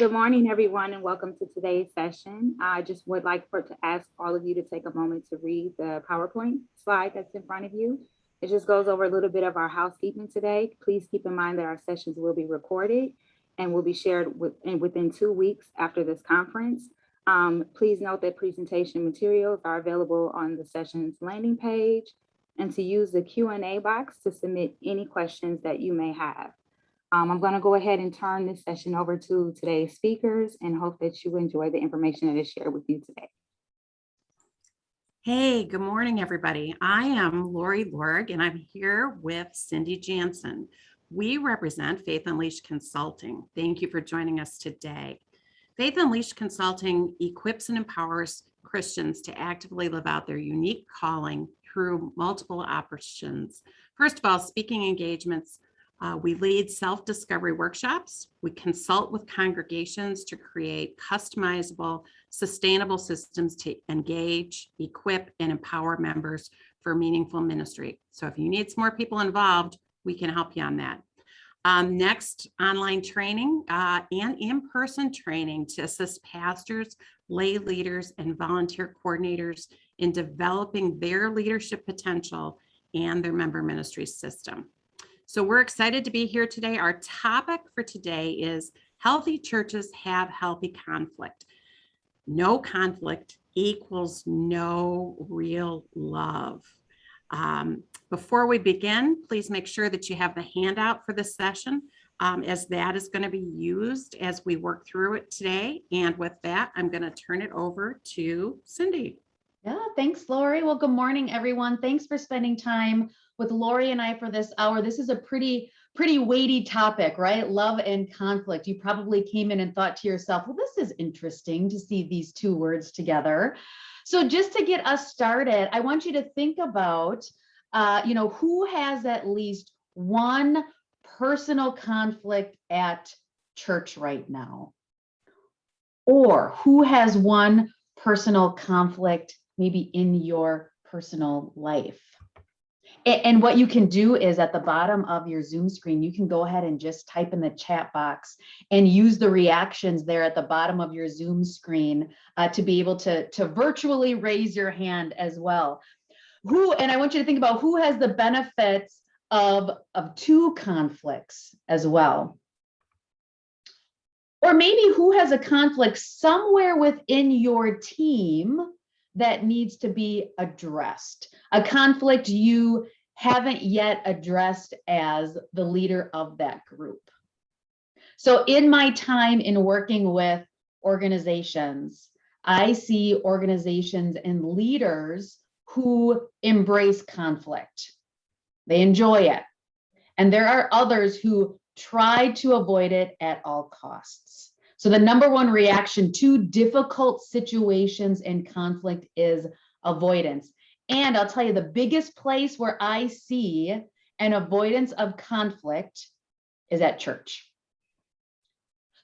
Good morning, everyone, and welcome to today's session. I just would like to ask all of you to take a moment to read the PowerPoint slide that's in front of you. It just goes over a little bit of our housekeeping today. Please keep in mind that our sessions will be recorded and will be shared within 2 weeks after this conference. Please note that presentation materials are available on the session's landing page, and to use the Q&A box to submit any questions that you may have. I'm going to go ahead and turn this session over to today's speakers and hope that you enjoy the information that is shared with you today. Hey, good morning, everybody. I am Lorig, and I'm here with Cindy Jansen. We represent Faith Unleashed Consulting. Thank you for joining us today. Faith Unleashed Consulting equips and empowers Christians to actively live out their unique calling through multiple options. First of all, speaking engagements. We lead self-discovery workshops. We consult with congregations to create customizable, sustainable systems to engage, equip, and empower members for meaningful ministry. So if you need some more people involved, we can help you on that. Next, online training and in-person training to assist pastors, lay leaders, and volunteer coordinators in developing their leadership potential and their member ministry system. So we're excited to be here today. Our topic for today is healthy churches have healthy conflict. No conflict equals no real love. Before we begin, please make sure that you have the handout for this session, as that is going to be used as we work through it today. And with that, I'm going to turn it over to Cindy. Yeah, thanks, Lori. Well, good morning, everyone. Thanks for spending time with Lori and I for this hour. This is a pretty weighty topic, right? Love and conflict. You probably came in and thought to yourself, well, this is interesting to see these two words together. So just to get us started, I want you to think about, who has at least one personal conflict at church right now? Or who has one personal conflict maybe in your personal life? And what you can do is at the bottom of your Zoom screen, you can go ahead and just type in the chat box and use the reactions there at the bottom of your Zoom screen to be able to virtually raise your hand as well. And I want you to think about who has the benefits of two conflicts as well. Or maybe who has a conflict somewhere within your team that needs to be addressed, a conflict you haven't yet addressed as the leader of that group. So in my time in working with organizations, I see organizations and leaders who embrace conflict. They enjoy it. And there are others who try to avoid it at all costs. So the number one reaction to difficult situations and conflict is avoidance. And I'll tell you, the biggest place where I see an avoidance of conflict is at church.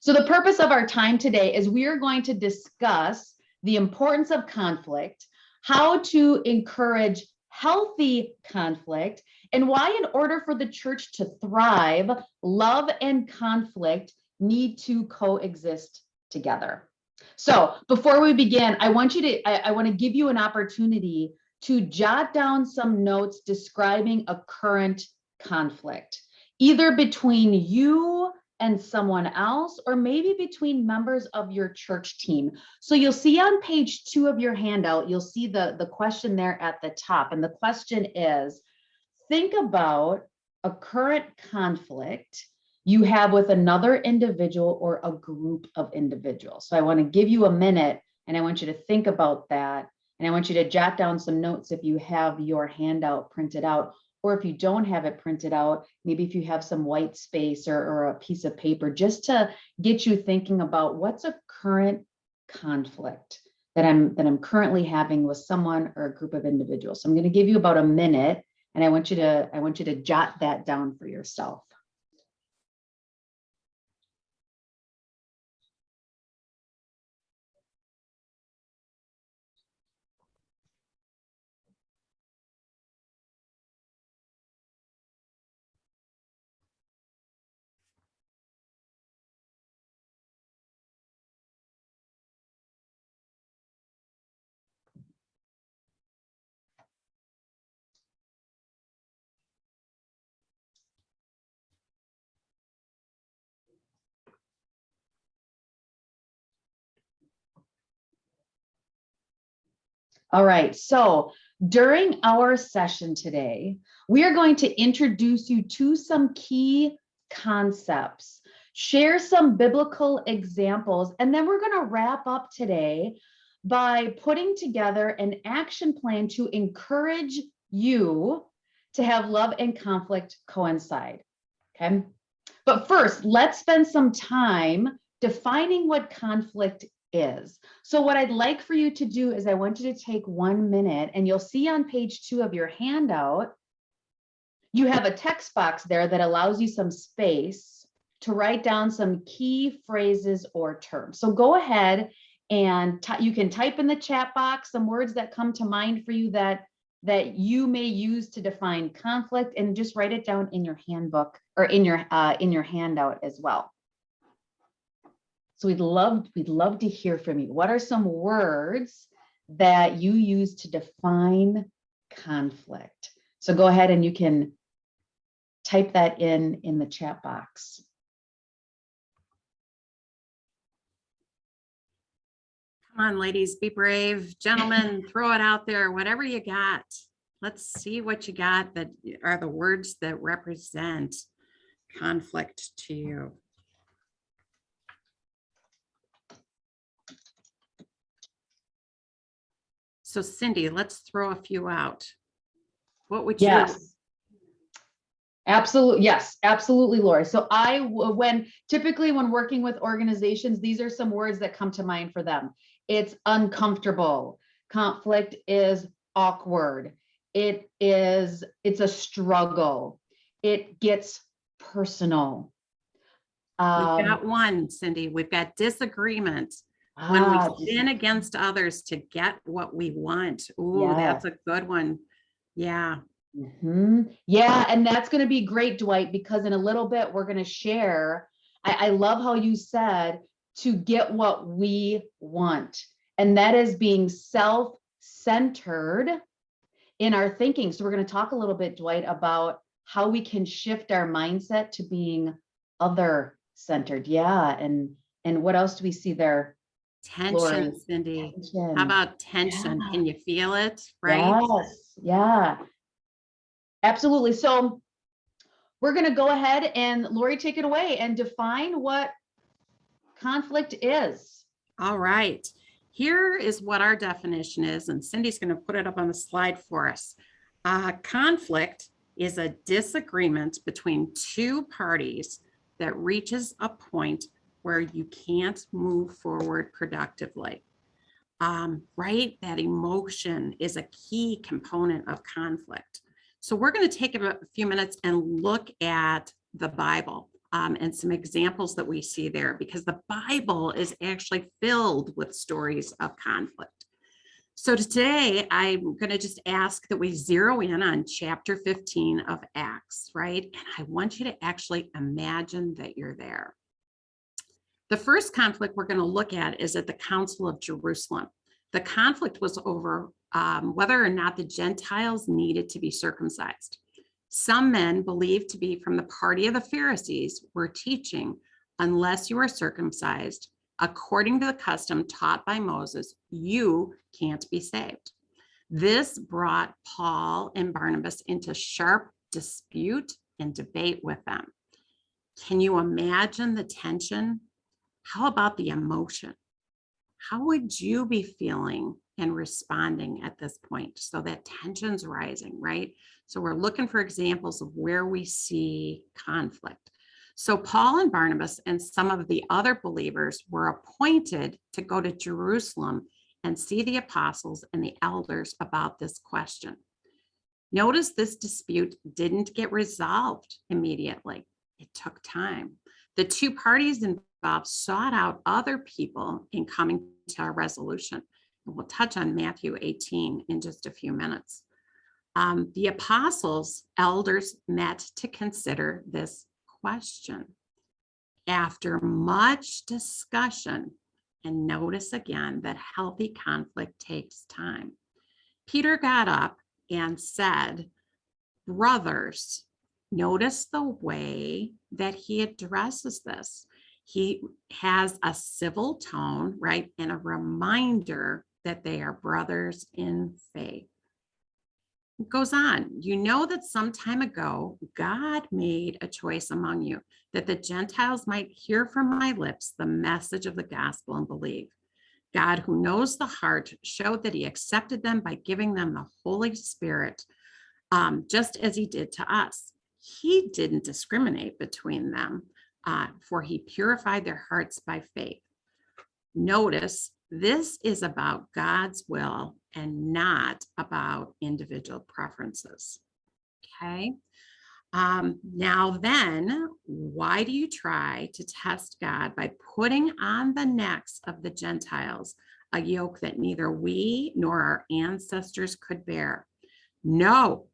So the purpose of our time today is we are going to discuss the importance of conflict, how to encourage healthy conflict, and why in order for the church to thrive, love and conflict need to coexist together. So before we begin, I want to give you an opportunity to jot down some notes describing a current conflict, either between you and someone else, or maybe between members of your church team. So you'll see on page 2 of your handout, you'll see the question there at the top. And the question is, think about a current conflict you have with another individual or a group of individuals. So I want to give you a minute and I want you to think about that. And I want you to jot down some notes if you have your handout printed out, or if you don't have it printed out, maybe if you have some white space or a piece of paper, just to get you thinking about what's a current conflict that I'm currently having with someone or a group of individuals. So I'm going to give you about a minute, and I want you to jot that down for yourself. All right. So during our session today, we are going to introduce you to some key concepts, share some biblical examples, and then we're going to wrap up today by putting together an action plan to encourage you to have love and conflict coincide. Okay. But first, let's spend some time defining what conflict is. So what I'd like for you to do is I want you to take 1 minute, and you'll see on page 2 of your handout, you have a text box there that allows you some space to write down some key phrases or terms. So go ahead and you can type in the chat box some words that come to mind for you that you may use to define conflict, and just write it down in your handbook or in your handout as well. So we'd love to hear from you. What are some words that you use to define conflict? So go ahead and you can type that in the chat box. Come on, ladies, be brave. Gentlemen, throw it out there, whatever you got. Let's see what you got that are the words that represent conflict to you. So Cindy, let's throw a few out. What would you? Yes. Absolutely. Yes, absolutely, Lori. So typically when working with organizations, these are some words that come to mind for them. It's uncomfortable. Conflict is awkward. It's a struggle. It gets personal. We've got one, Cindy. We've got disagreement. When we sin against others to get what we want. Ooh, yeah. That's a good one. Yeah. Mm-hmm. Yeah, and that's going to be great, Dwight, because in a little bit we're going to share. I love how you said to get what we want, and that is being self-centered in our thinking. So we're going to talk a little bit, Dwight, about how we can shift our mindset to being other-centered. Yeah, and what else do we see there? Tension, Lori? Cindy. Tension. How about tension? Yeah. Can you feel it? Right? Yes. Yeah. Absolutely. So we're going to go ahead and Lori, take it away and define what conflict is. All right. Here is what our definition is, and Cindy's going to put it up on the slide for us. Conflict is a disagreement between two parties that reaches a point where you can't move forward productively. Right? That emotion is a key component of conflict. So we're going to take a few minutes and look at the Bible and some examples that we see there, because the Bible is actually filled with stories of conflict. So today I'm going to just ask that we zero in on chapter 15 of Acts, right? And I want you to actually imagine that you're there. The first conflict we're going to look at is at the Council of Jerusalem. The conflict was over whether or not the Gentiles needed to be circumcised. Some men, believed to be from the party of the Pharisees, were teaching, unless you are circumcised, according to the custom taught by Moses, you can't be saved. This brought Paul and Barnabas into sharp dispute and debate with them. Can you imagine the tension? How about the emotion? How would you be feeling and responding at this point? So that tension's rising, right? So we're looking for examples of where we see conflict. So Paul and Barnabas and some of the other believers were appointed to go to Jerusalem and see the apostles and the elders about this question. Notice this dispute didn't get resolved immediately. It took time. The two parties involved sought out other people in coming to a resolution. And we'll touch on Matthew 18 in just a few minutes. The apostles, elders, met to consider this question. After much discussion, and notice again that healthy conflict takes time, Peter got up and said, brothers, notice the way that he addresses this. He has a civil tone, right? And a reminder that they are brothers in faith. It goes on. You know that some time ago, God made a choice among you that the Gentiles might hear from my lips the message of the gospel and believe. God, who knows the heart, showed that he accepted them by giving them the Holy Spirit, just as he did to us. He didn't discriminate between them, for he purified their hearts by faith. Notice this is about God's will and not about individual preferences. Okay. Now then, why do you try to test God by putting on the necks of the Gentiles a yoke that neither we nor our ancestors could bear? No,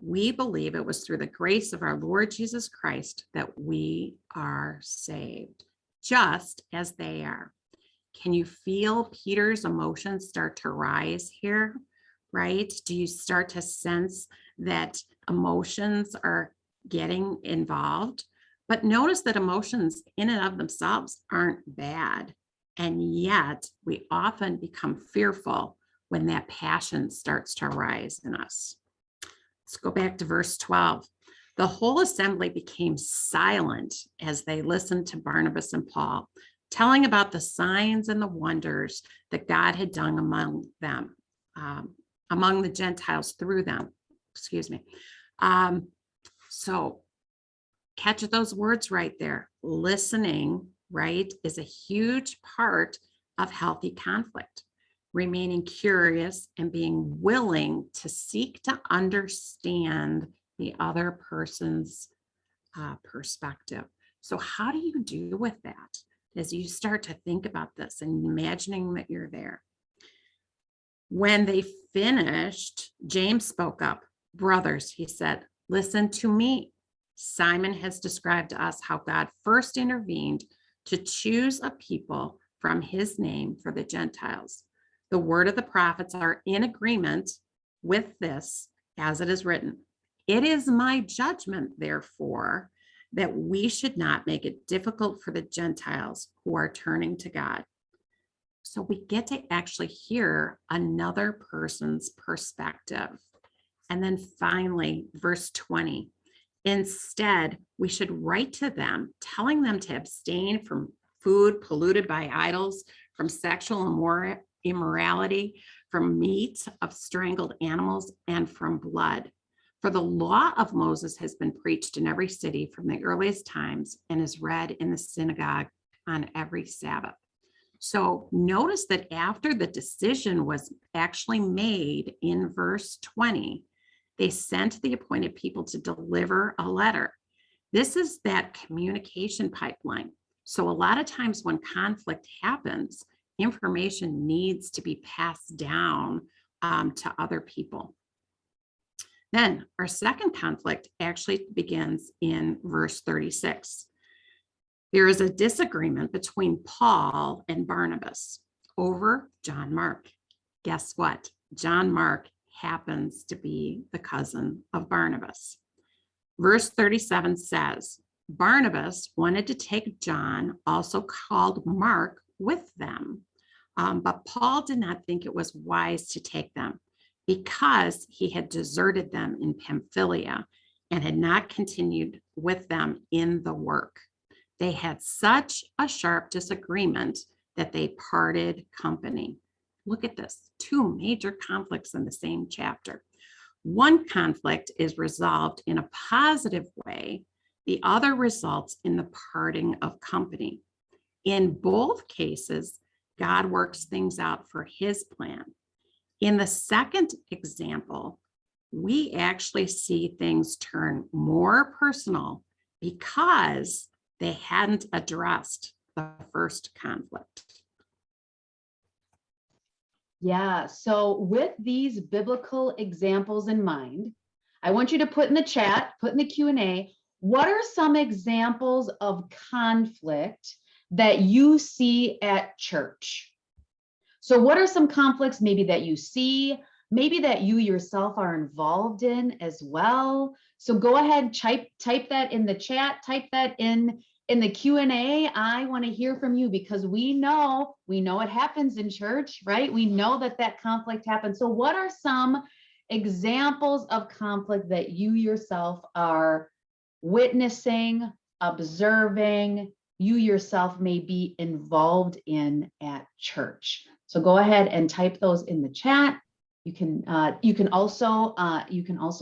we believe it was through the grace of our Lord Jesus Christ that we are saved, just as they are. Can you feel Peter's emotions start to rise here, right? Do you start to sense that emotions are getting involved? But notice that emotions in and of themselves aren't bad. And yet we often become fearful when that passion starts to rise in us. Let's go back to verse 12. The whole assembly became silent as they listened to Barnabas and Paul, telling about the signs and the wonders that God had done among them, among the Gentiles through them. Excuse me. So catch those words right there. Listening, right, is a huge part of healthy conflict. Remaining curious and being willing to seek to understand the other person's perspective. So how do you deal with that as you start to think about this and imagining that you're there? When they finished, James spoke up. Brothers, he said, listen to me. Simon has described to us how God first intervened to choose a people from his name for the Gentiles. The word of the prophets are in agreement with this, as it is written. It is my judgment, therefore, that we should not make it difficult for the Gentiles who are turning to God. So we get to actually hear another person's perspective. And then finally, verse 20. Instead, we should write to them, telling them to abstain from food polluted by idols, from sexual immorality, from meat of strangled animals, and from blood. For the law of Moses has been preached in every city from the earliest times and is read in the synagogue on every Sabbath. So notice that after the decision was actually made in verse 20, they sent the appointed people to deliver a letter. This is that communication pipeline. So a lot of times when conflict happens, information needs to be passed down to other people. Then our second conflict actually begins in verse 36. There is a disagreement between Paul and Barnabas over John Mark. Guess what? John Mark happens to be the cousin of Barnabas. Verse 37 says, Barnabas wanted to take John, also called Mark, with them. But Paul did not think it was wise to take them because he had deserted them in Pamphylia and had not continued with them in the work. They had such a sharp disagreement that they parted company. Look at this, two major conflicts in the same chapter. One conflict is resolved in a positive way. The other results in the parting of company. In both cases, God works things out for his plan. In the second example, we actually see things turn more personal because they hadn't addressed the first conflict. Yeah, so with these biblical examples in mind, I want you to put in the chat, put in the Q&A, what are some examples of conflict that you see at church? So what are some conflicts maybe that you see, maybe that you yourself are involved in as well? So go ahead, type that in the chat, type that in in the Q&A, I want to hear from you because we know it happens in church, right? We know that conflict happens. So what are some examples of conflict that you yourself are witnessing, observing, you yourself may be involved in at church? So go ahead and type those in the chat. You can also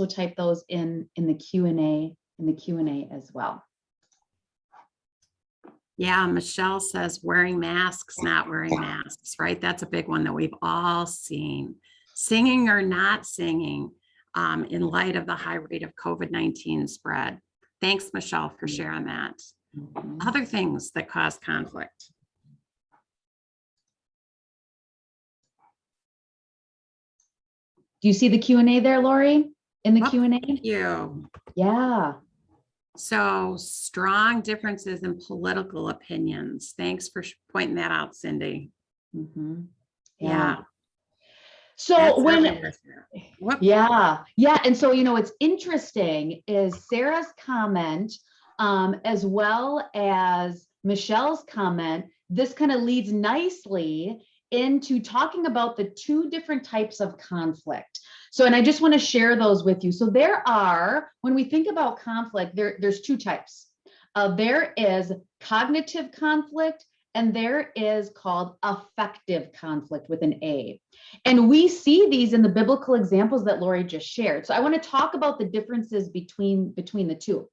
type those in the Q&A as well. Yeah, Michelle says wearing masks, not wearing masks, right? That's a big one that we've all seen. Singing or not singing in light of the high rate of COVID-19 spread. Thanks, Michelle, for sharing that. Other things that cause conflict. Do you see the Q&A there, Lori? In the Q&A? Thank you. Yeah. So strong differences in political opinions. Thanks for pointing that out, Cindy. Mm-hmm. Yeah. So That's when, everywhere. yeah. And so, what's interesting is Sarah's comment, as well as Michelle's comment, this kind of leads nicely into talking about the two different types of conflict. So, and I just want to share those with you. So there are, when we think about conflict, there's two types. There is cognitive conflict, and there is called affective conflict with an A. And we see these in the biblical examples that Lori just shared. So I want to talk about the differences between the two.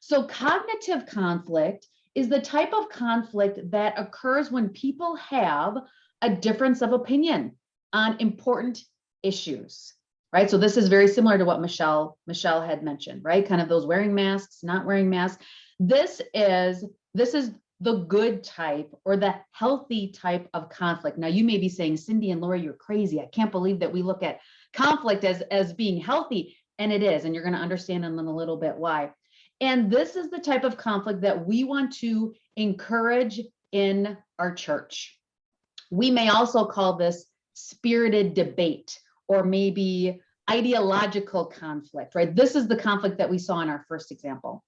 So cognitive conflict is the type of conflict that occurs when people have a difference of opinion on important issues, right? So this is very similar to what Michelle had mentioned, right? Kind of those wearing masks, not wearing masks. This is the good type or the healthy type of conflict. Now you may be saying, Cindy and Lori, you're crazy. I can't believe that we look at conflict as being healthy, and it is, and you're going to understand in a little bit why. And this is the type of conflict that we want to encourage in our church. We may also call this spirited debate or maybe ideological conflict, right? This is the conflict that we saw in our first example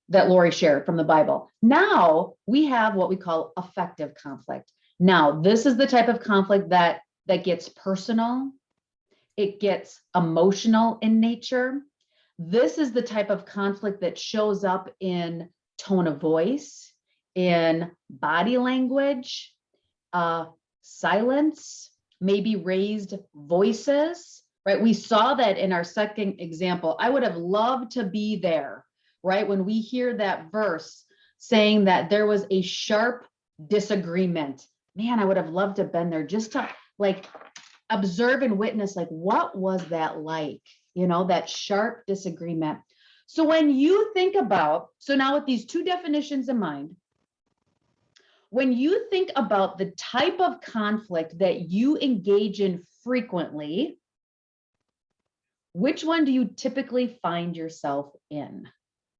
that Lori shared from the Bible. Now we have what we call affective conflict. Now, this is the type of conflict that gets personal. It gets emotional in nature. This is the type of conflict that shows up in tone of voice, in body language, silence, maybe raised voices, right? We saw that in our second example. I would have loved to be there, right? When we hear that verse saying that there was a sharp disagreement, man, I would have loved to have been there just to like observe and witness, like, what was that like? That sharp disagreement. So when you think about, so now with these two definitions in mind, when you think about the type of conflict that you engage in frequently, which one do you typically find yourself in?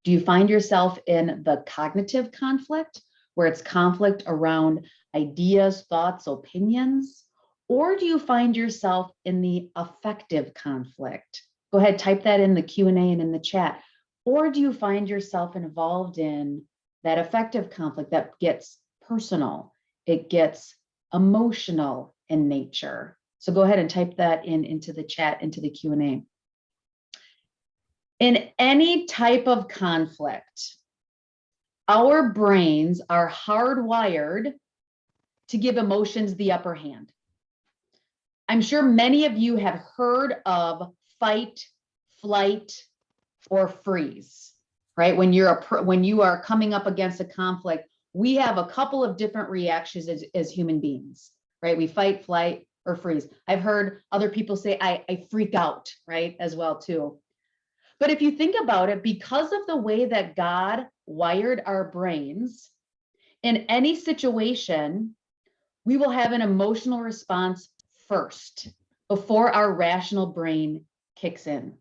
Do you find yourself in the cognitive conflict, where it's conflict around ideas, thoughts, opinions? Or do you find yourself in the affective conflict? Go ahead, type that in the Q&A and in the chat. Or do you find yourself involved in that affective conflict that gets personal, it gets emotional in nature? So go ahead and type that into the chat, into the Q&A. In any type of conflict, our brains are hardwired to give emotions the upper hand. I'm sure many of you have heard of fight, flight, or freeze, right? When you are coming up against a conflict, we have a couple of different reactions as human beings, right? We fight, flight, or freeze. I've heard other people say, I freak out, right? As well, too. But if you think about it, because of the way that God wired our brains, in any situation, we will have an emotional response first before our rational brain kicks in.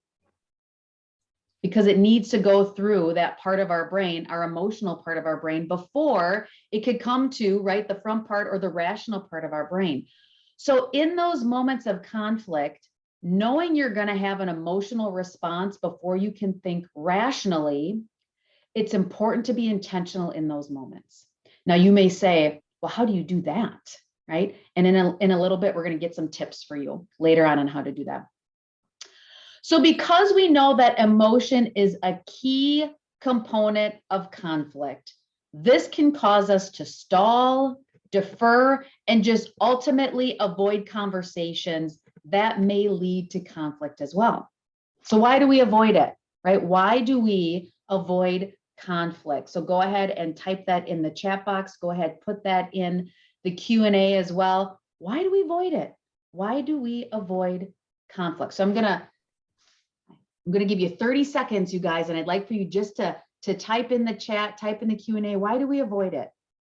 Because it needs to go through that part of our brain, our emotional part of our brain, before it could come to, right, the front part or the rational part of our brain. So in those moments of conflict, knowing you're going to have an emotional response before you can think rationally It's important to be intentional in those moments. Now, you may say, well, how do you do that? Right? And in a little bit, we're going to get some tips for you later on how to do that. So because we know that emotion is a key component of conflict, this can cause us to stall, defer, and just ultimately avoid conversations that may lead to conflict as well. So why do we avoid it, right? Why do we avoid conflict? So go ahead and type that in the chat box. Go ahead, put that in the Q&A as well. Why do we avoid it? Why do we avoid conflict? So I'm gonna give you 30 seconds, you guys, and I'd like for you just to type in the chat, type in the Q&A. Why do we avoid it?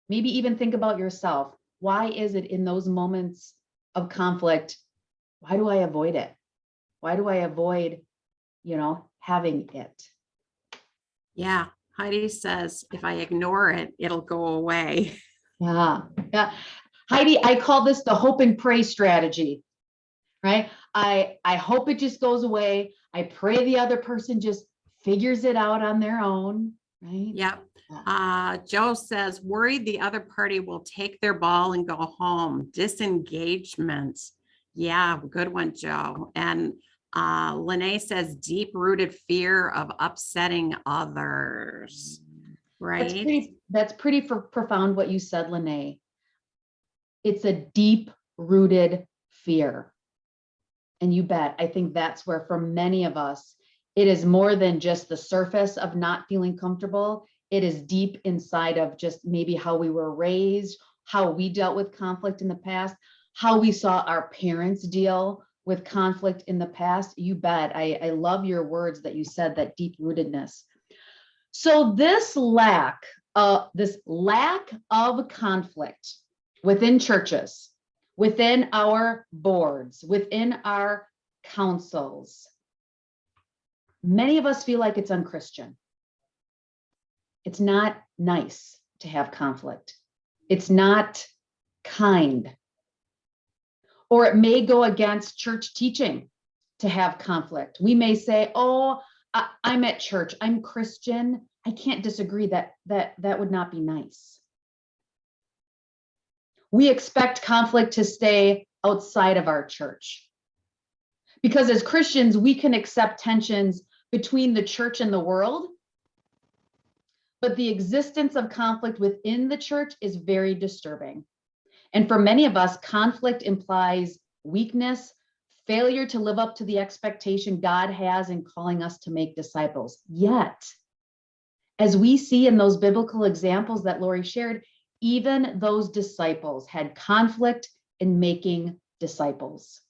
Maybe even think about yourself. Why is it in those moments of conflict? Why do I avoid it? Why do I avoid, having it? Yeah. Heidi says, if I ignore it, it'll go away. Yeah. Heidi, I call this the hope and pray strategy, right? I hope it just goes away. I pray the other person just figures it out on their own, right? Yep. Joe says, worried the other party will take their ball and go home. Disengagement. Yeah, good one, Joe. And Lene says, deep-rooted fear of upsetting others. Right? That's pretty profound what you said, Lene. It's a deep-rooted fear. And you bet, I think that's where for many of us, it is more than just the surface of not feeling comfortable. It is deep inside of just maybe how we were raised, how we dealt with conflict in the past, how we saw our parents deal with conflict in the past. You bet. I love your words that you said, that deep rootedness. So this lack of conflict within churches, within our boards, within our councils, many of us feel like it's unchristian. It's not nice to have conflict. It's not kind. Or it may go against church teaching to have conflict. We may say, oh, I'm at church, I'm Christian. I can't disagree that would not be nice. We expect conflict to stay outside of our church. Because as Christians, we can accept tensions between the church and the world, but the existence of conflict within the church is very disturbing. And for many of us, conflict implies weakness, failure to live up to the expectation God has in calling us to make disciples. Yet, as we see in those biblical examples that Lori shared, even those disciples had conflict in making disciples.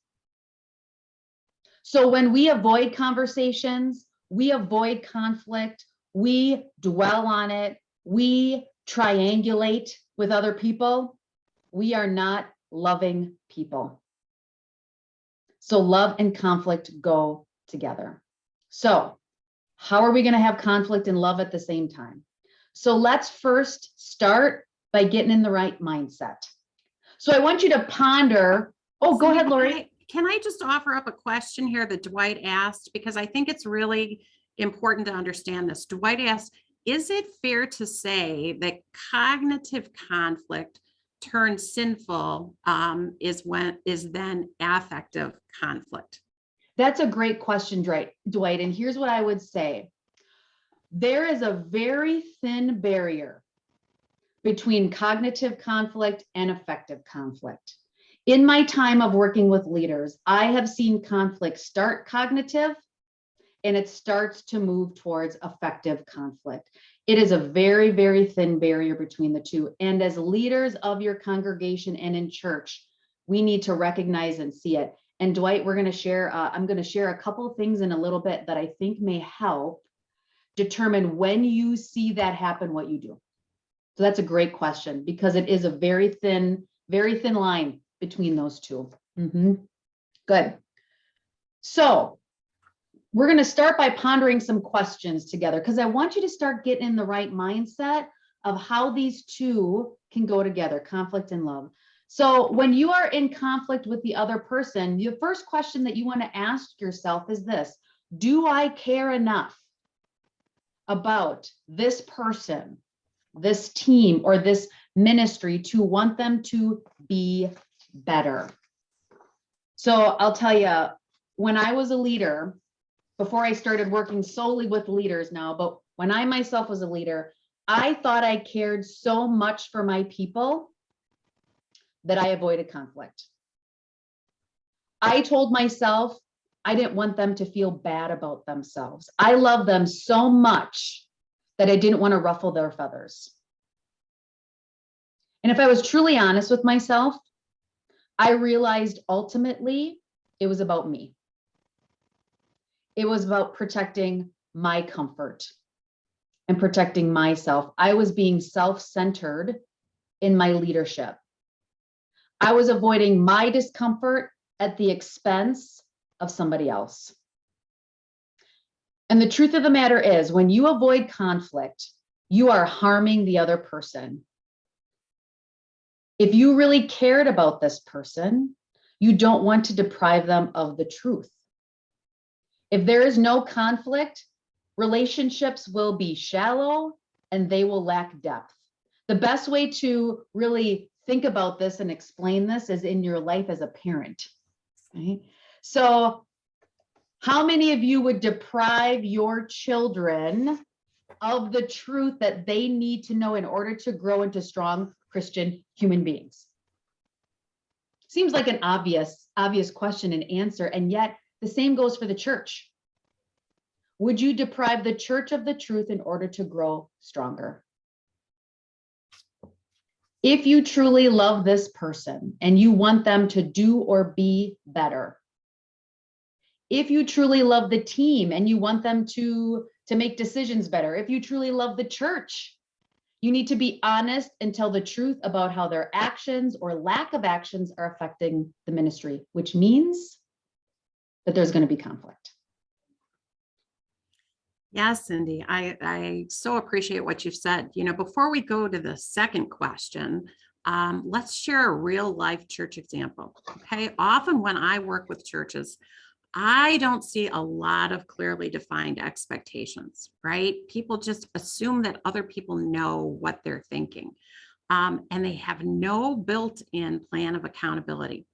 So when we avoid conversations, we avoid conflict, we dwell on it, we triangulate with other people, we are not loving people. So love and conflict go together. So how are we going to have conflict and love at the same time? So let's first start by getting in the right mindset. So I want you to ponder. Oh, go ahead, Lori. Can I just offer up a question here that Dwight asked? Because I think it's really important to understand this. Dwight asked, is it fair to say that cognitive conflict turned sinful is then affective conflict? That's a great question, Dwight. And here's what I would say. There is a very thin barrier between cognitive conflict and affective conflict. In my time of working with leaders, I have seen conflict start cognitive and it starts to move towards affective conflict. It is a very, very thin barrier between the two. And as leaders of your congregation and in church, we need to recognize and see it. And Dwight, I'm going to share a couple of things in a little bit that I think may help determine when you see that happen, what you do. So that's a great question because it is a very thin line between those two. Good. So we're going to start by pondering some questions together because I want you to start getting in the right mindset of how these two can go together, conflict and love. So when you are in conflict with the other person, the first question that you want to ask yourself is this: do I care enough about this person, this team, or this ministry to want them to be better. So I'll tell you, when I was a leader, before I started working solely with leaders now, but when I myself was a leader, I thought I cared so much for my people that I avoided conflict. I told myself I didn't want them to feel bad about themselves. I love them so much that I didn't want to ruffle their feathers. And if I was truly honest with myself, I realized ultimately it was about me. It was about protecting my comfort and protecting myself. I was being self-centered in my leadership. I was avoiding my discomfort at the expense of somebody else. And the truth of the matter is, when you avoid conflict, you are harming the other person. If you really cared about this person, you don't want to deprive them of the truth. If there is no conflict, relationships will be shallow and they will lack depth. The best way to really think about this and explain this is in your life as a parent. Right? So, how many of you would deprive your children of the truth that they need to know in order to grow into strong Christian human beings? Seems like an obvious question and answer, and yet the same goes for the church. Would you deprive the church of the truth in order to grow stronger? If you truly love this person and you want them to do or be better, if you truly love the team and you want them to make decisions better, if you truly love the church, you need to be honest and tell the truth about how their actions or lack of actions are affecting the ministry, which means that there's going to be conflict. Yeah, Cindy, I so appreciate what you've said. Before we go to the second question, let's share a real life church example. Okay. Often when I work with churches, I don't see a lot of clearly defined expectations, right? People just assume that other people know what they're thinking, and they have no built-in plan of accountability.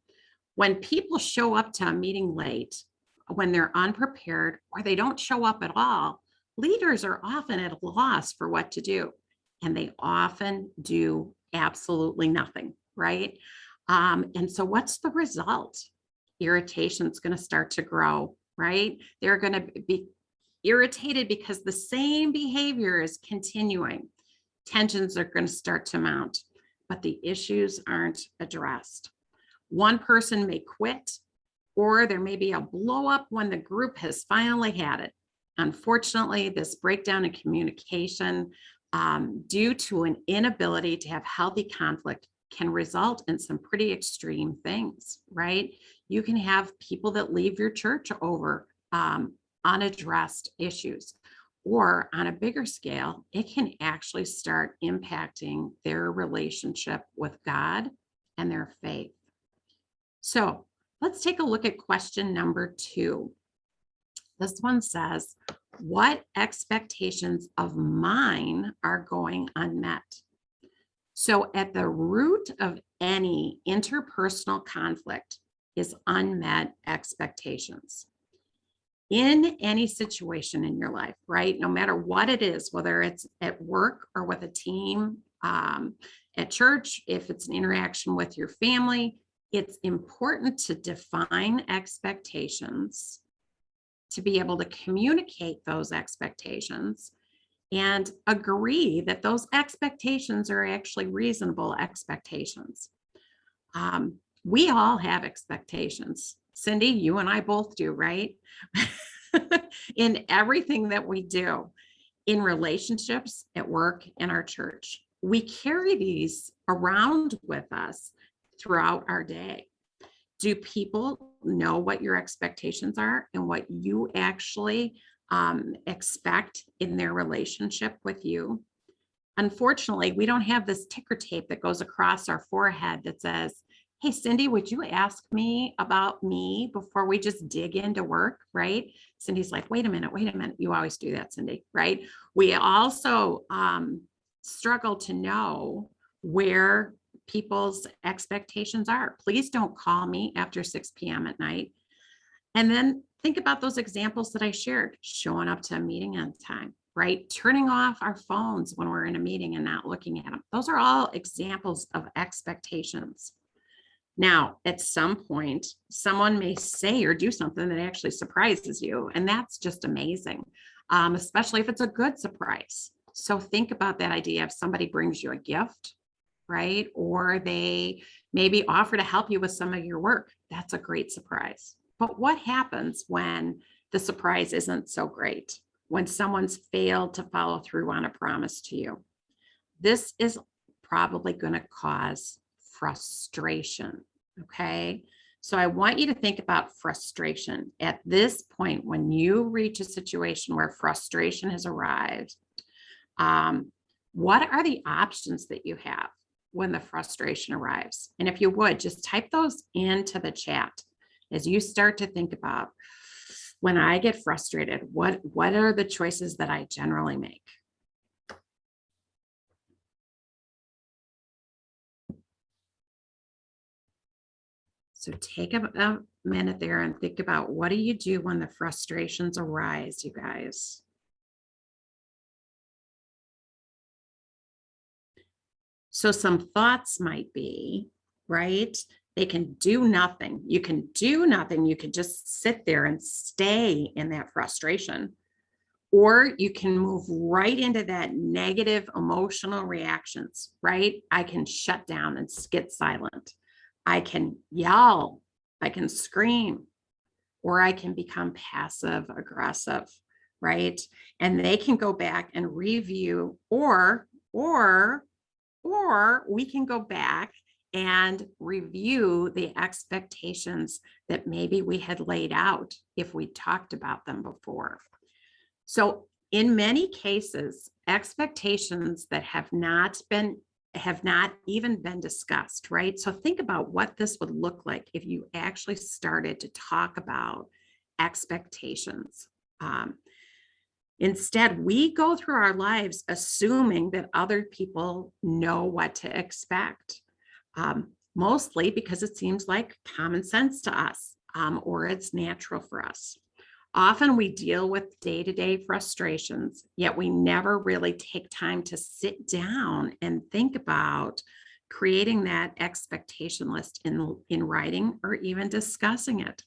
When people show up to a meeting late, when they're unprepared, or they don't show up at all, leaders are often at a loss for what to do, and they often do absolutely nothing, right? And so what's the result? Irritation is going to start to grow, right? They're going to be irritated because the same behavior is continuing. Tensions are going to start to mount, but the issues aren't addressed. One person may quit, or there may be a blow up when the group has finally had it. Unfortunately, this breakdown in communication due to an inability to have healthy conflict can result in some pretty extreme things, right? You can have people that leave your church over unaddressed issues, or on a bigger scale, it can actually start impacting their relationship with God and their faith. So let's take a look at question number 2. This one says, what expectations of mine are going unmet? So at the root of any interpersonal conflict is unmet expectations. In any situation in your life, right? No matter what it is, whether it's at work or with a team, at church, if it's an interaction with your family, it's important to define expectations, to be able to communicate those expectations and agree that those expectations are actually reasonable expectations. We all have expectations. Cindy, you and I both do, right? In everything that we do, in relationships, at work, in our church, we carry these around with us throughout our day. Do people know what your expectations are and what you actually expect in their relationship with you? Unfortunately, we don't have this ticker tape that goes across our forehead that says, hey, Cindy, would you ask me about me before we just dig into work, right? Cindy's like, wait a minute. You always do that, Cindy, right? We also struggle to know where people's expectations are. Please don't call me after 6 p.m. at night. And then think about those examples that I shared, showing up to a meeting on time, right? Turning off our phones when we're in a meeting and not looking at them. Those are all examples of expectations. Now, at some point, someone may say or do something that actually surprises you, and that's just amazing, especially if it's a good surprise. So think about that idea if somebody brings you a gift, right? Or they maybe offer to help you with some of your work. That's a great surprise. But what happens when the surprise isn't so great? When someone's failed to follow through on a promise to you? This is probably going to cause frustration. Okay. So I want you to think about frustration at this point. When you reach a situation where frustration has arrived, what are the options that you have when the frustration arrives? And if you would, just type those into the chat as you start to think about, when I get frustrated, what are the choices that I generally make? So take a minute there and think about, what do you do when the frustrations arise, you guys? So some thoughts might be, right? They can do nothing. You can do nothing. You can just sit there and stay in that frustration. Or you can move right into that negative emotional reactions, right? I can shut down and get silent. I can yell, I can scream, or I can become passive aggressive, right? And they can go back and review, or we can go back and review the expectations that maybe we had laid out if we talked about them before. So in many cases, expectations that have not even been discussed, right? So think about what this would look like if you actually started to talk about expectations. Instead, we go through our lives assuming that other people know what to expect, mostly because it seems like common sense to us, or it's natural for us. Often we deal with day-to-day frustrations, yet we never really take time to sit down and think about creating that expectation list in writing, or even discussing it.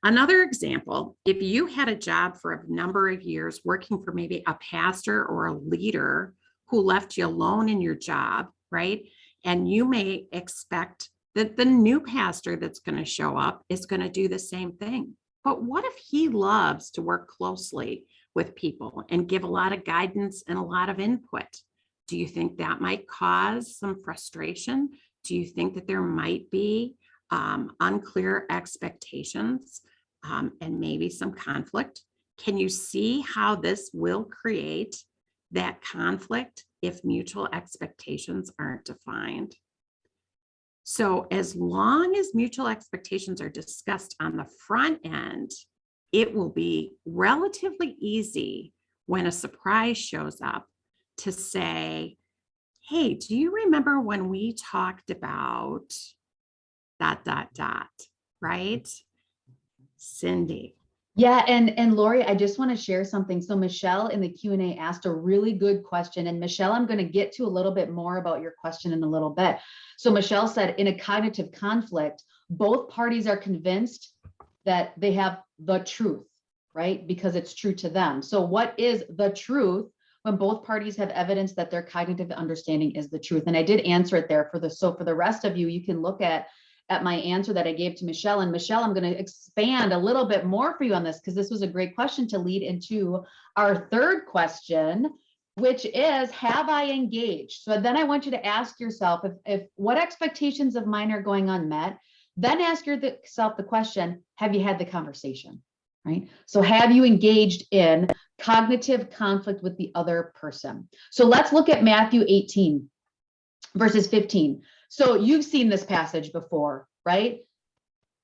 Another example, if you had a job for a number of years working for maybe a pastor or a leader who left you alone in your job, right? And you may expect that the new pastor that's going to show up is going to do the same thing. But what if he loves to work closely with people and give a lot of guidance and a lot of input? Do you think that might cause some frustration? Do you think that there might be unclear expectations and maybe some conflict? Can you see how this will create that conflict if mutual expectations aren't defined? So as long as mutual expectations are discussed on the front end, it will be relatively easy when a surprise shows up to say, hey, do you remember when we talked about ... right? Cindy. Yeah, and Lori, I just want to share something. So Michelle in the Q&A asked a really good question. And Michelle, I'm going to get to a little bit more about your question in a little bit. So Michelle said, in a cognitive conflict, both parties are convinced that they have the truth, right? Because it's true to them. So what is the truth when both parties have evidence that their cognitive understanding is the truth? And I did answer it there so for the rest of you, you can look at my answer that I gave to Michelle. And Michelle, I'm going to expand a little bit more for you on this, because this was a great question to lead into our third question, which is, have I engaged? So then I want you to ask yourself, if what expectations of mine are going unmet, then ask yourself the question, have you had the conversation, right? So have you engaged in cognitive conflict with the other person? So let's look at Matthew 18, verses 15. So you've seen this passage before, right?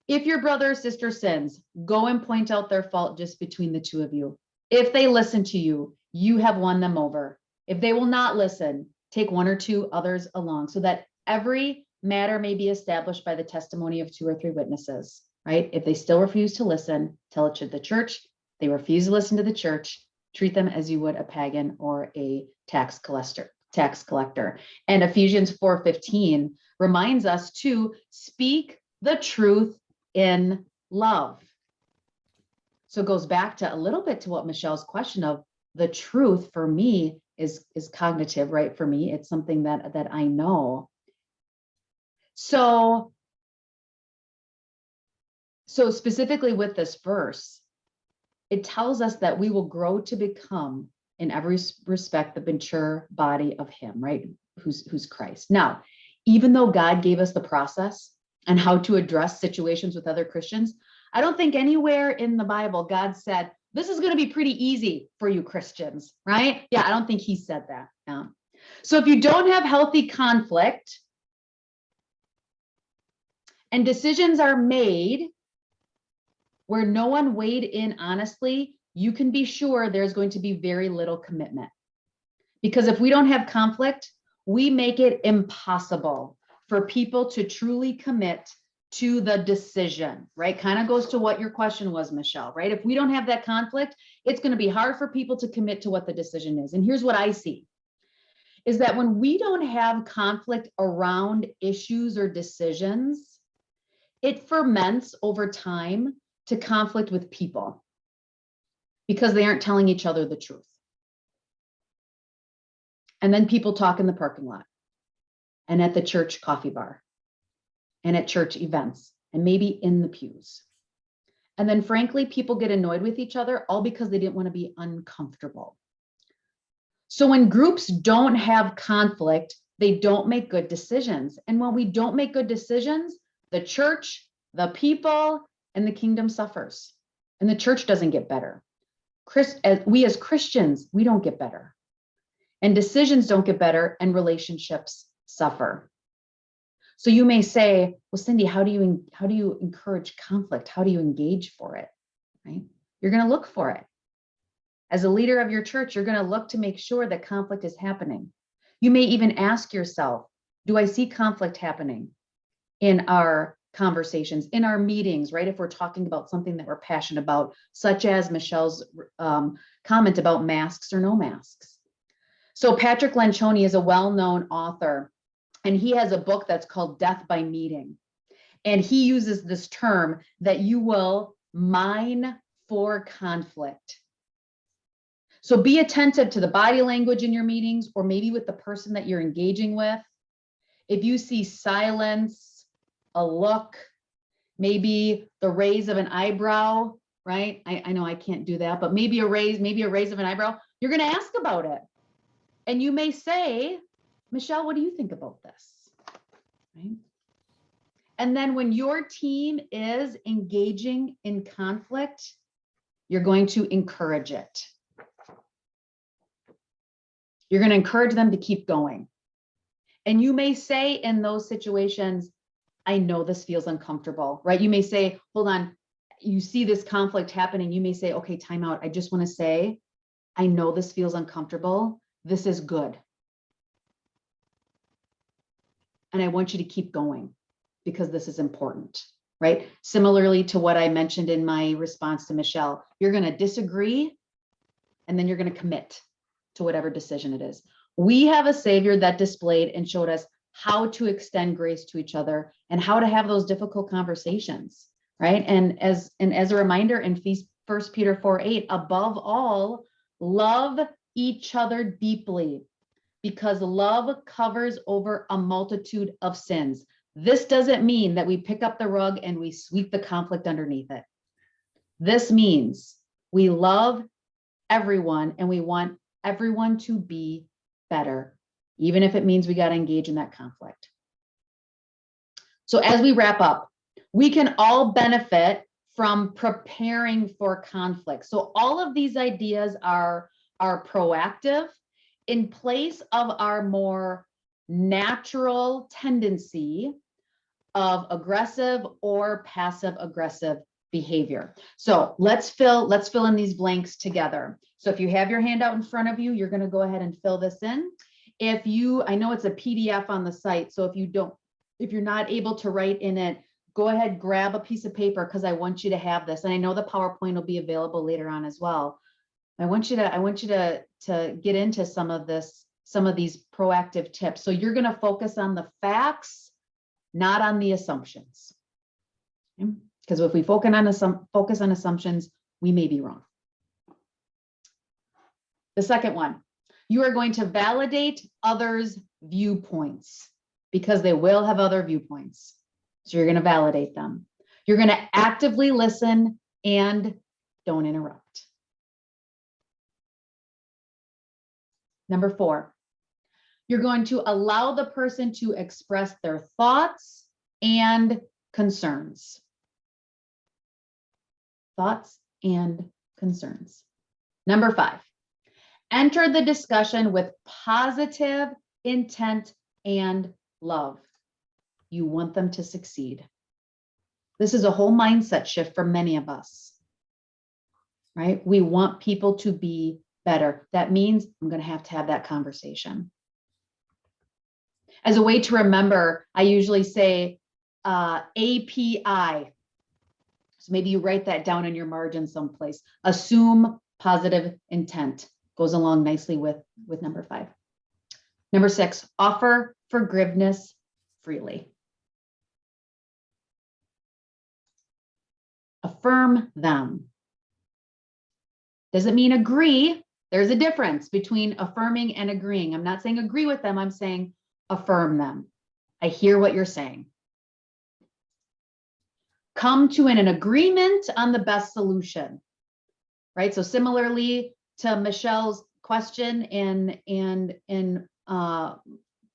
If your brother or sister sins, go and point out their fault just between the two of you. If they listen to you, you have won them over. If they will not listen, take one or two others along so that every matter may be established by the testimony of 2 or 3 witnesses, right? If they still refuse to listen, tell it to the church. They refuse to listen to the church, treat them as you would a pagan or a tax collector. And Ephesians 4:15 reminds us to speak the truth in love. So it goes back to a little bit to what Michelle's question of the truth for me is cognitive, right? For me, it's something that I know. So specifically with this verse, it tells us that we will grow to become, in every respect, the mature body of him, right? Who's Christ. Now, even though God gave us the process and how to address situations with other Christians, I don't think anywhere in the Bible God said, this is going to be pretty easy for you Christians, right? Yeah, I don't think he said that. Yeah. So if you don't have healthy conflict and decisions are made where no one weighed in honestly, you can be sure there's going to be very little commitment. Because if we don't have conflict, we make it impossible for people to truly commit to the decision, right? Kind of goes to what your question was, Michelle, right? If we don't have that conflict, it's going to be hard for people to commit to what the decision is. And here's what I see, is that when we don't have conflict around issues or decisions, it ferments over time to conflict with people because they aren't telling each other the truth. And then people talk in the parking lot and at the church coffee bar and at church events and maybe in the pews. And then frankly, people get annoyed with each other all because they didn't want to be uncomfortable. So when groups don't have conflict, they don't make good decisions. And when we don't make good decisions, the church, the people, and the kingdom suffers. And the church doesn't get better. We as Christians, we don't get better. And decisions don't get better and relationships suffer. So you may say, well, Cindy, how do you encourage conflict? How do you engage for it? Right? You're going to look for it. As a leader of your church, you're going to look to make sure that conflict is happening. You may even ask yourself, do I see conflict happening in our conversations, in our meetings, right? If we're talking about something that we're passionate about, such as Michelle's comment about masks or no masks. So Patrick Lencioni is a well-known author, and he has a book that's called Death by Meeting. And he uses this term that you will mine for conflict. So be attentive to the body language in your meetings, or maybe with the person that you're engaging with. If you see silence, a look, maybe the raise of an eyebrow, right? I know I can't do that, but maybe a raise of an eyebrow, you're going to ask about it. And you may say, Michelle, what do you think about this? Right? And then when your team is engaging in conflict, you're going to encourage it. You're going to encourage them to keep going. And you may say in those situations, I know this feels uncomfortable, right? You may say, hold on, you see this conflict happening. You may say, okay, time out. I just want to say, I know this feels uncomfortable. This is good. And I want you to keep going because this is important, right? Similarly to what I mentioned in my response to Michelle, you're going to disagree and then you're going to commit to whatever decision it is. We have a Savior that displayed and showed us how to extend grace to each other and how to have those difficult conversations, right? And as a reminder in 1 Peter 4:8, above all, love each other deeply, because love covers over a multitude of sins. This doesn't mean that we pick up the rug and we sweep the conflict underneath it. This means we love everyone and we want everyone to be better, even if it means we got to engage in that conflict. So as we wrap up, we can all benefit from preparing for conflict. So all of these ideas are proactive in place of our more natural tendency of aggressive or passive aggressive behavior. So let's fill in these blanks together. So if you have your handout in front of you, you're going to go ahead and fill this in. I know it's a PDF on the site, so if you're not able to write in it, go ahead, grab a piece of paper, because I want you to have this. And I know the PowerPoint will be available later on as well. I want you to get into some of these proactive tips. So you're going to focus on the facts, not on the assumptions. Because if we focus on assumptions, we may be wrong. The second one, you are going to validate others' viewpoints, because they will have other viewpoints. So you're going to validate them. You're going to actively listen and don't interrupt. Number 4, you're going to allow the person to express their thoughts and concerns. Thoughts and concerns. Number 5, enter the discussion with positive intent and love. You want them to succeed. This is a whole mindset shift for many of us, right? We want people to be better. That means I'm going to have that conversation. As a way to remember, I usually say API. So maybe you write that down in your margin someplace. Assume positive intent. Goes along nicely with number 5. Number 6, offer forgiveness freely. Affirm them. Doesn't mean agree. There's a difference between affirming and agreeing. I'm not saying agree with them. I'm saying affirm them. I hear what you're saying. Come to an agreement on the best solution, right? So similarly to Michelle's question and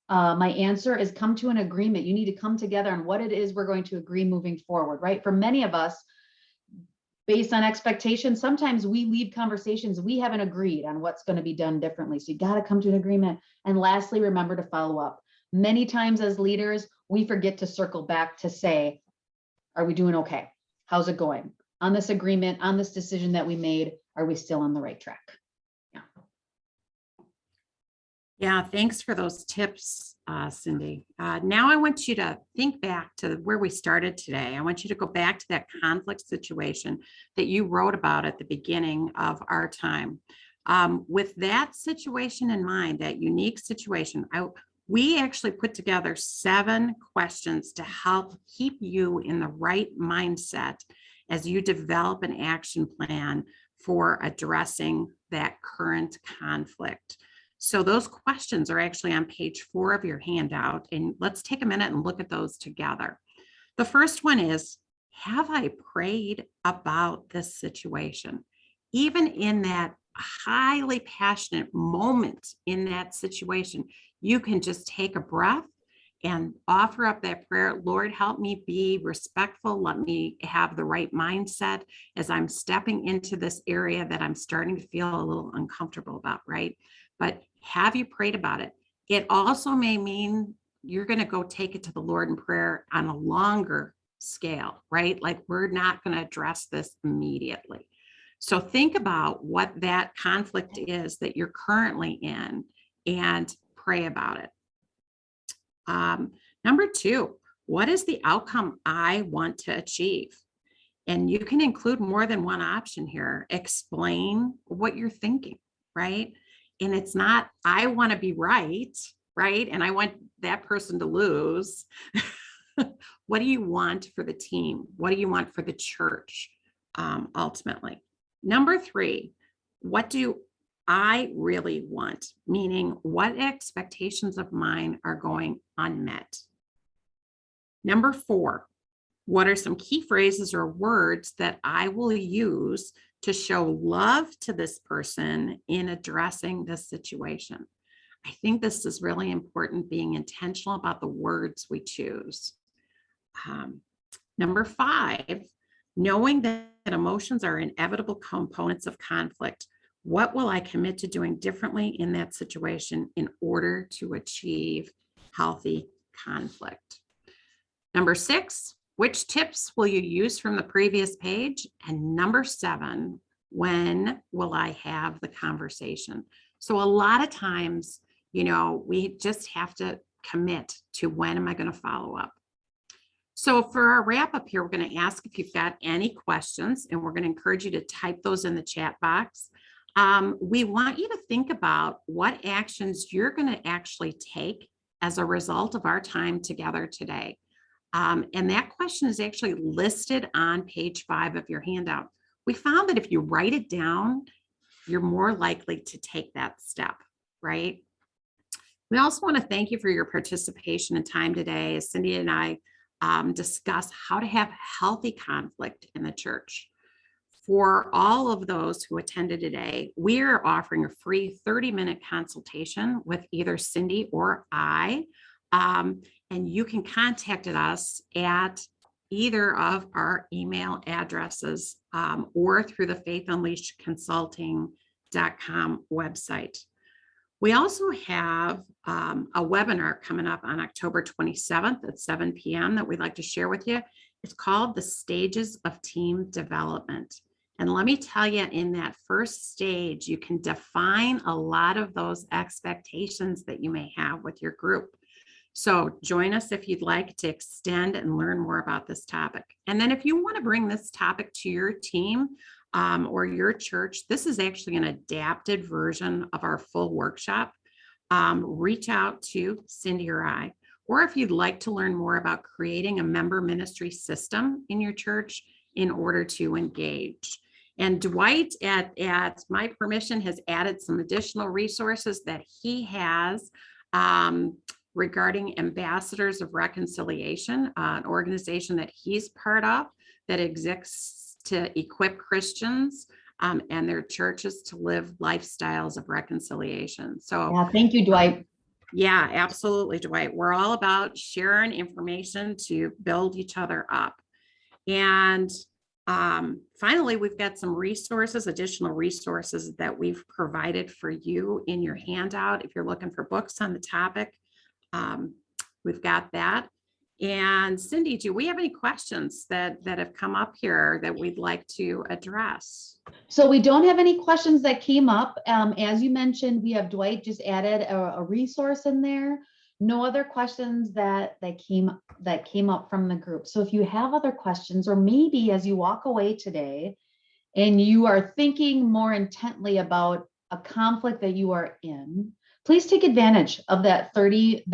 my answer is come to an agreement. You need to come together on what it is we're going to agree moving forward, right? For many of us, based on expectations, sometimes we leave conversations, we haven't agreed on what's going to be done differently. So you got to come to an agreement. And lastly, remember to follow up. Many times as leaders, we forget to circle back to say, are we doing okay? How's it going? On this agreement, on this decision that we made, are we still on the right track? Yeah, thanks for those tips, Cindy. Now I want you to think back to where we started today. I want you to go back to that conflict situation that you wrote about at the beginning of our time. With that situation in mind, that unique situation, we actually put together 7 questions to help keep you in the right mindset as you develop an action plan for addressing that current conflict. So those questions are actually on page 4 of your handout, and let's take a minute and look at those together. The first one is, have I prayed about this situation? Even in that highly passionate moment in that situation, you can just take a breath and offer up that prayer. Lord, help me be respectful. Let me have the right mindset as I'm stepping into this area that I'm starting to feel a little uncomfortable about, right? But have you prayed about it? It also may mean you're going to go take it to the Lord in prayer on a longer scale, right? Like we're not going to address this immediately. So think about what that conflict is that you're currently in and pray about it. Number 2, what is the outcome I want to achieve? And you can include more than one option here. Explain what you're thinking, right? And it's not, I want to be right? And I want that person to lose. What do you want for the team? What do you want for the church, ultimately? Number 3, what do I really want? Meaning, what expectations of mine are going unmet? Number 4, what are some key phrases or words that I will use to show love to this person in addressing this situation? I think this is really important, being intentional about the words we choose. Number 5, knowing that emotions are inevitable components of conflict. What will I commit to doing differently in that situation in order to achieve healthy conflict. Number 6, which tips will you use from the previous page? And number 7, when will I have the conversation? So a lot of times, we just have to commit to when am I going to follow up? So for our wrap up here, we're going to ask if you've got any questions, and we're going to encourage you to type those in the chat box. We want you to think about what actions you're going to actually take as a result of our time together today. And that question is actually listed on page 5 of your handout. We found that if you write it down, you're more likely to take that step, right? We also want to thank you for your participation and time today as Cindy and I discuss how to have healthy conflict in the church. For all of those who attended today, we are offering a free 30-minute consultation with either Cindy or I. And you can contact us at either of our email addresses or through the faithunleashedconsulting.com website. We also have a webinar coming up on October 27th at 7 p.m. that we'd like to share with you. It's called The Stages of Team Development. And let me tell you, in that first stage, you can define a lot of those expectations that you may have with your group. So join us if you'd like to extend and learn more about this topic. And then if you want to bring this topic to your team or your church, this is actually an adapted version of our full workshop. Reach out to Cindy or I. Or if you'd like to learn more about creating a member ministry system in your church in order to engage. And Dwight, at my permission, has added some additional resources that he has regarding Ambassadors of Reconciliation, an organization that he's part of that exists to equip Christians and their churches to live lifestyles of reconciliation. So Yeah, thank you, Dwight. Yeah, absolutely, Dwight. We're all about sharing information to build each other up. And finally, we've got some resources, additional resources that we've provided for you in your handout. If you're looking for books on the topic, we've got that. And Cindy, do we have any questions that have come up here that we'd like to address? So we don't have any questions that came up. As you mentioned, we have Dwight just added a resource in there. No other questions that came up from the group. So if you have other questions, or maybe as you walk away today and you are thinking more intently about a conflict that you are in, please take advantage of that 30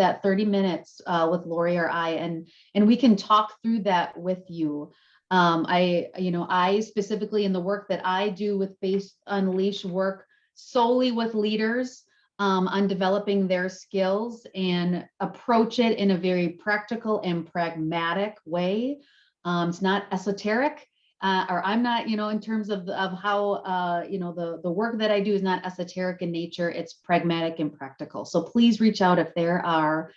minutes with Lori or I, and we can talk through that with you. I specifically, in the work that I do with Faith Unleashed, work solely with leaders on developing their skills and approach it in a very practical and pragmatic way. It's not esoteric, or I'm not, in terms of how, the work that I do is not esoteric in nature. It's pragmatic and practical. So please reach out if there are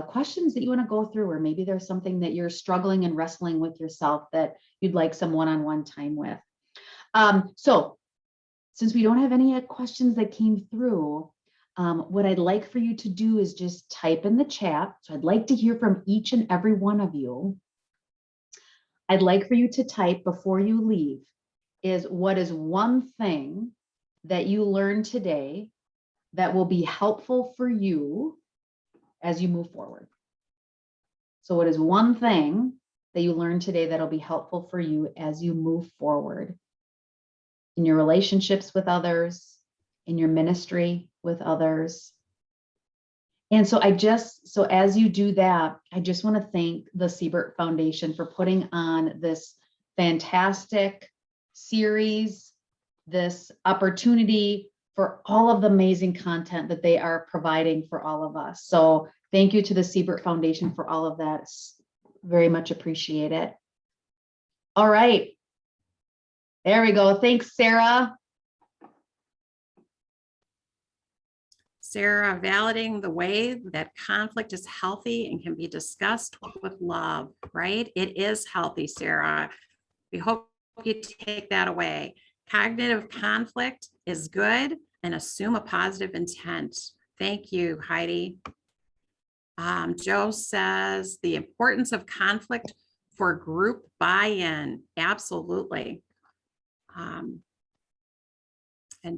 questions that you want to go through, or maybe there's something that you're struggling and wrestling with yourself that you'd like some one-on-one time with. So since we don't have any questions that came through, what I'd like for you to do is just type in the chat. So I'd like to hear from each and every one of you. I'd like for you to type before you leave what is one thing that you learned today that will be helpful for you as you move forward. So what is one thing that you learned today that'll be helpful for you as you move forward in your relationships with others, in your ministry with others? And so as you do that, I just want to thank the Siebert Foundation for putting on this fantastic series, this opportunity, for all of the amazing content that they are providing for all of us. So thank you to the Siebert Foundation for all of that. Very much appreciate it. All right. There we go. Thanks, Sarah. Sarah, validating the way that conflict is healthy and can be discussed with love, right? It is healthy, Sarah. We hope you take that away. Cognitive conflict is good, and assume a positive intent. Thank you, Heidi. Joe says the importance of conflict for group buy-in. Absolutely. And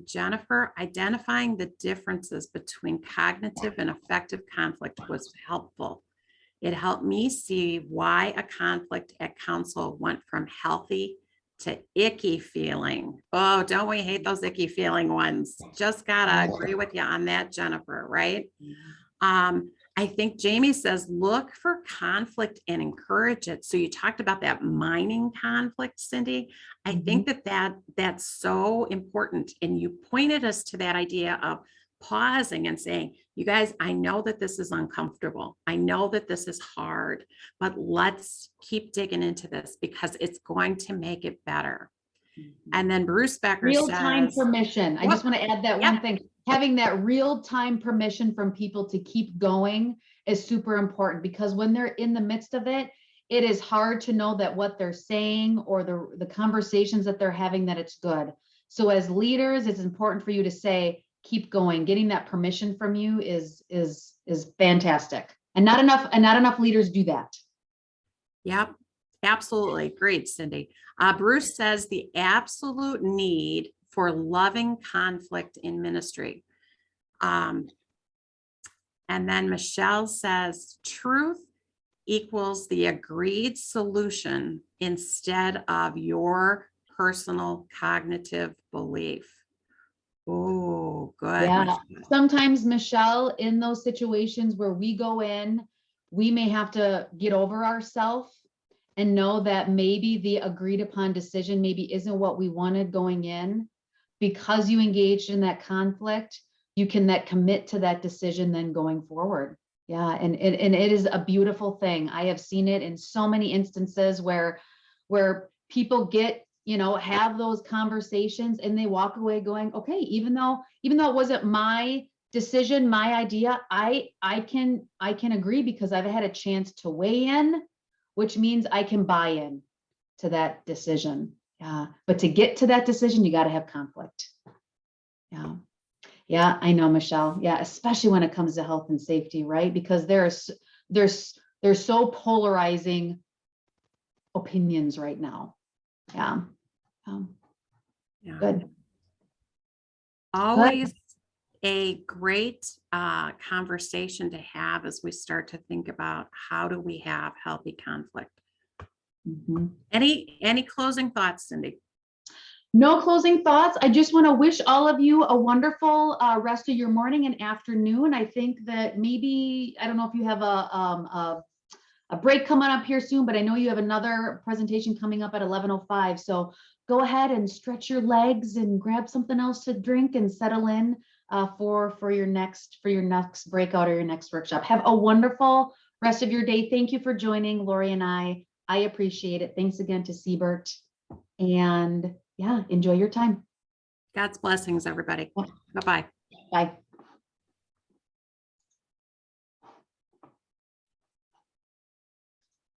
Jennifer, identifying the differences between cognitive and affective conflict was helpful. It helped me see why a conflict at council went from healthy to icky feeling. Oh, don't we hate those icky feeling ones? Just gotta agree with you on that, Jennifer, right? I think Jamie says, look for conflict and encourage it. So you talked about that mining conflict, Cindy. I think that's so important. And you pointed us to that idea of pausing and saying, you guys, I know that this is uncomfortable. I know that this is hard, but let's keep digging into this because it's going to make it better. And then Bruce Becker Real-time says, permission. I just want to add that one thing. Having that real-time permission from people to keep going is super important because when they're in the midst of it, it is hard to know that what they're saying or the conversations that they're having, that it's good. So as leaders, it's important for you to say, keep going. Getting that permission from you is fantastic. And not enough leaders do that. Yep, absolutely. Great, Cindy. Bruce says the absolute need for loving conflict in ministry. And then Michelle says truth equals the agreed solution instead of your personal cognitive belief. Oh, good. Yeah. Michelle. Sometimes, Michelle, in those situations where we go in, we may have to get over ourselves and know that maybe the agreed upon decision maybe isn't what we wanted going in. Because you engaged in that conflict, you can commit to that decision then going forward. Yeah, and it is a beautiful thing. I have seen it in so many instances where people get, have those conversations and they walk away going, okay, even though it wasn't my decision, my idea, I can agree because I've had a chance to weigh in, which means I can buy in to that decision. Yeah, but to get to that decision, you got to have conflict. Yeah. Yeah, I know, Michelle. Yeah, especially when it comes to health and safety, right? Because there's so polarizing opinions right now. Yeah. Yeah. Good. Always a great conversation to have as we start to think about how do we have healthy conflict. Any closing thoughts, Cindy? No closing thoughts. I just want to wish all of you a wonderful rest of your morning and afternoon. I think that maybe, I don't know if you have a break coming up here soon, but I know you have another presentation coming up at 11:05. So go ahead and stretch your legs and grab something else to drink and settle in for your next breakout or your next workshop. Have a wonderful rest of your day. Thank you for joining Lori and I. I appreciate it. Thanks again to Siebert. And yeah, enjoy your time. God's blessings, everybody. Bye-bye. Bye.